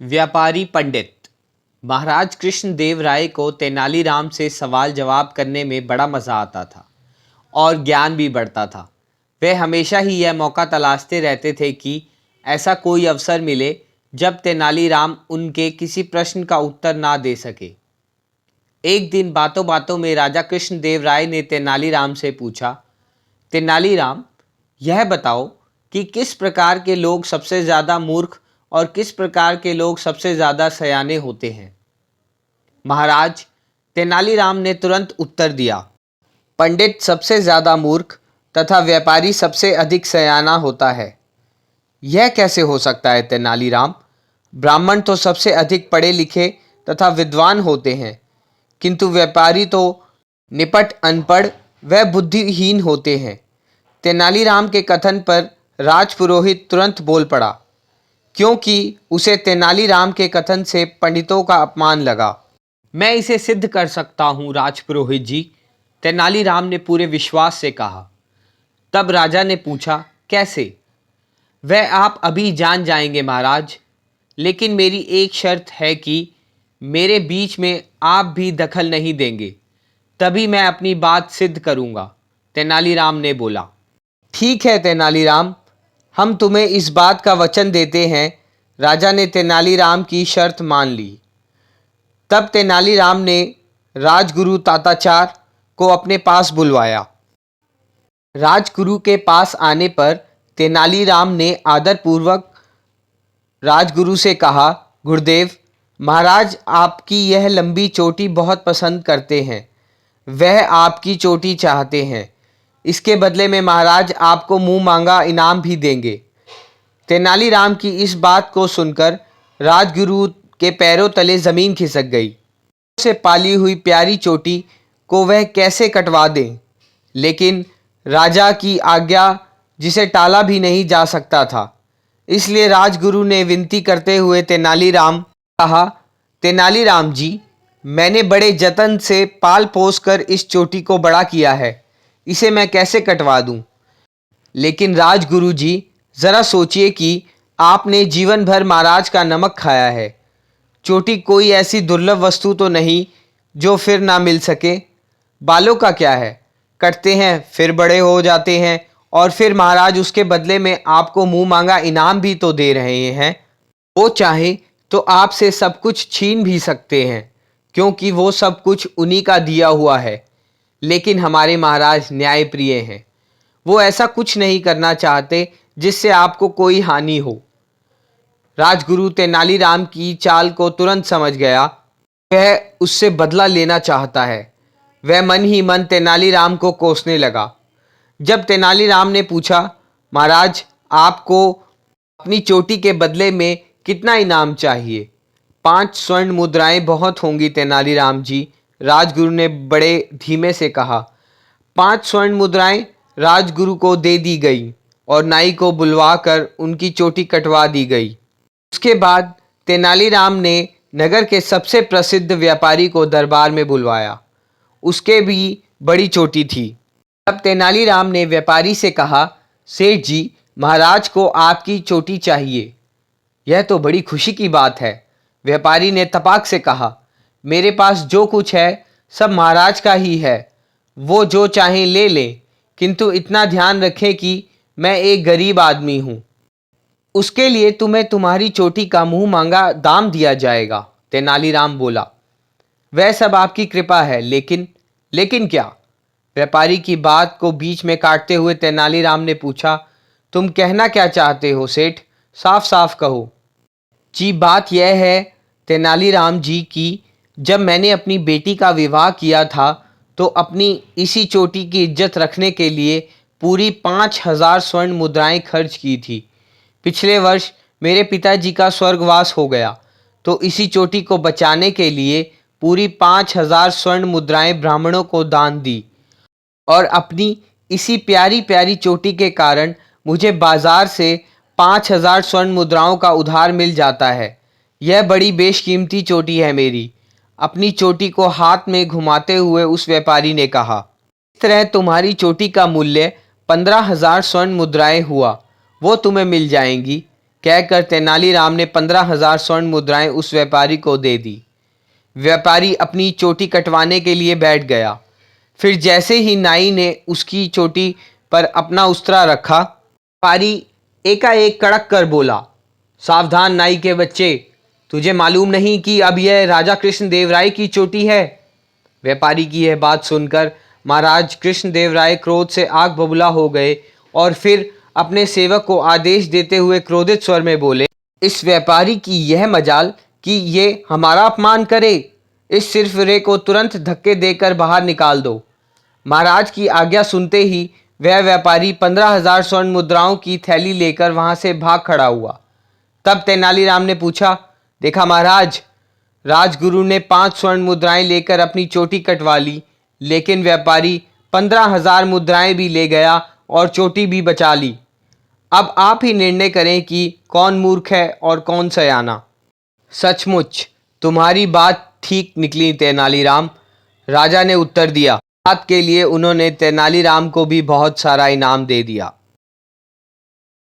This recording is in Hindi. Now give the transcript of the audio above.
व्यापारी पंडित। महाराज कृष्णदेव राय को तेनालीराम से सवाल जवाब करने में बड़ा मज़ा आता था और ज्ञान भी बढ़ता था। वे हमेशा ही यह मौका तलाशते रहते थे कि ऐसा कोई अवसर मिले जब तेनालीराम उनके किसी प्रश्न का उत्तर ना दे सके। एक दिन बातों बातों में राजा कृष्णदेव राय ने तेनालीराम से पूछा, तेनालीराम, यह बताओ कि किस प्रकार के लोग सबसे ज़्यादा मूर्ख और किस प्रकार के लोग सबसे ज़्यादा सयाने होते हैं। महाराज, तेनालीराम ने तुरंत उत्तर दिया, पंडित सबसे ज़्यादा मूर्ख तथा व्यापारी सबसे अधिक सयाना होता है। यह कैसे हो सकता है तेनालीराम? ब्राह्मण तो सबसे अधिक पढ़े लिखे तथा विद्वान होते हैं, किंतु व्यापारी तो निपट अनपढ़ व बुद्धिहीन होते हैं। तेनालीराम के कथन पर राजपुरोहित तुरंत बोल पड़ा, क्योंकि उसे तेनालीराम के कथन से पंडितों का अपमान लगा। मैं इसे सिद्ध कर सकता हूँ राजपुरोहित जी, तेनालीराम ने पूरे विश्वास से कहा। तब राजा ने पूछा, कैसे? वह आप अभी जान जाएंगे महाराज, लेकिन मेरी एक शर्त है कि मेरे बीच में आप भी दखल नहीं देंगे, तभी मैं अपनी बात सिद्ध करूंगा। तेनालीराम ने बोला। ठीक है तेनालीराम, हम तुम्हें इस बात का वचन देते हैं। राजा ने तेनालीराम की शर्त मान ली। तब तेनालीराम ने राजगुरु ताताचार को अपने पास बुलवाया। राजगुरु के पास आने पर तेनालीराम ने आदरपूर्वक राजगुरु से कहा, गुरुदेव, महाराज आपकी यह लंबी चोटी बहुत पसंद करते हैं। वह आपकी चोटी चाहते हैं। इसके बदले में महाराज आपको मुंह मांगा इनाम भी देंगे। तेनालीराम की इस बात को सुनकर राजगुरु के पैरों तले जमीन खिसक गई। उसे पाली हुई प्यारी चोटी को वह कैसे कटवा दें, लेकिन राजा की आज्ञा जिसे टाला भी नहीं जा सकता था। इसलिए राजगुरु ने विनती करते हुए तेनालीराम कहा, तेनालीराम जी, मैंने बड़े जतन से पाल पोस कर इस चोटी को बड़ा किया है, इसे मैं कैसे कटवा दूं? लेकिन राजगुरु जी, ज़रा सोचिए कि आपने जीवन भर महाराज का नमक खाया है। चोटी कोई ऐसी दुर्लभ वस्तु तो नहीं जो फिर ना मिल सके। बालों का क्या है, कटते हैं फिर बड़े हो जाते हैं और फिर महाराज उसके बदले में आपको मुंह मांगा इनाम भी तो दे रहे हैं। वो चाहे तो आपसे सब कुछ छीन भी सकते हैं, क्योंकि वो सब कुछ उन्हीं का दिया हुआ है। लेकिन हमारे महाराज न्यायप्रिय हैं। वो ऐसा कुछ नहीं करना चाहते जिससे आपको कोई हानि हो। राजगुरु तेनालीराम की चाल को तुरंत समझ गया। वह उससे बदला लेना चाहता है। वह मन ही मन तेनालीराम को कोसने लगा। जब तेनालीराम ने पूछा, महाराज आपको अपनी चोटी के बदले में कितना इनाम चाहिए? 5 स्वर्ण मुद्राएं बहुत होंगी तेनालीराम जी, राजगुरु ने बड़े धीमे से कहा। 5 स्वर्ण मुद्राएं राजगुरु को दे दी गई और नाई को बुलवा कर उनकी चोटी कटवा दी गई। उसके बाद तेनालीराम ने नगर के सबसे प्रसिद्ध व्यापारी को दरबार में बुलवाया। उसके भी बड़ी चोटी थी। तब तेनालीराम ने व्यापारी से कहा, सेठ जी, महाराज को आपकी चोटी चाहिए। यह तो बड़ी खुशी की बात है। व्यापारी ने तपाक से कहा, मेरे पास जो कुछ है सब महाराज का ही है। वो जो चाहें ले लें, किंतु इतना ध्यान रखें कि मैं एक गरीब आदमी हूँ। उसके लिए तुम्हें तुम्हारी चोटी का मुंह मांगा दाम दिया जाएगा। तेनालीराम बोला, वह सब आपकी कृपा है, लेकिन क्या? व्यापारी की बात को बीच में काटते हुए तेनालीराम ने पूछा, तुम कहना क्या चाहते हो सेठ? साफ साफ कहो। जी, बात यह है तेनालीराम जी की जब मैंने अपनी बेटी का विवाह किया था तो अपनी इसी चोटी की इज्जत रखने के लिए पूरी 5,000 स्वर्ण मुद्राएं खर्च की थी। पिछले वर्ष मेरे पिताजी का स्वर्गवास हो गया, तो इसी चोटी को बचाने के लिए पूरी 5,000 स्वर्ण मुद्राएं ब्राह्मणों को दान दी, और अपनी इसी प्यारी प्यारी चोटी के कारण मुझे बाजार से 5,000 स्वर्ण मुद्राओं का उधार मिल जाता है। यह बड़ी बेशकीमती चोटी है मेरी। अपनी चोटी को हाथ में घुमाते हुए उस व्यापारी ने कहा, इस तरह तुम्हारी चोटी का मूल्य 15,000 स्वर्ण मुद्राएं हुआ। वो तुम्हें मिल जाएंगी। कहकर तेनालीराम ने 15,000 स्वर्ण मुद्राएं उस व्यापारी को दे दी। व्यापारी अपनी चोटी कटवाने के लिए बैठ गया। फिर जैसे ही नाई ने उसकी चोटी पर अपना उस्तरा रखा, व्यापारी एकाएक कड़क कर बोला, सावधान नाई के बच्चे, तुझे मालूम नहीं कि अब यह राजा कृष्णदेव राय की चोटी है। व्यापारी की यह बात सुनकर महाराज कृष्णदेव राय क्रोध से आग बबूला हो गए और फिर अपने सेवक को आदेश देते हुए क्रोधित स्वर में बोले, इस व्यापारी की यह मजाल कि ये हमारा अपमान करे। इस सिरफिरे को तुरंत धक्के देकर बाहर निकाल दो। महाराज की आज्ञा सुनते ही वह व्यापारी 15,000 स्वर्ण मुद्राओं की थैली लेकर वहां से भाग खड़ा हुआ। तब तेनालीराम ने पूछा, देखा महाराज, राजगुरु ने 5 स्वर्ण मुद्राएं लेकर अपनी चोटी कटवा ली, लेकिन व्यापारी 15,000 मुद्राएं भी ले गया और चोटी भी बचा ली। अब आप ही निर्णय करें कि कौन मूर्ख है और कौन सयाना। सचमुच तुम्हारी बात ठीक निकली तेनालीराम, राजा ने उत्तर दिया। बात के लिए उन्होंने तेनालीराम को भी बहुत सारा इनाम दे दिया।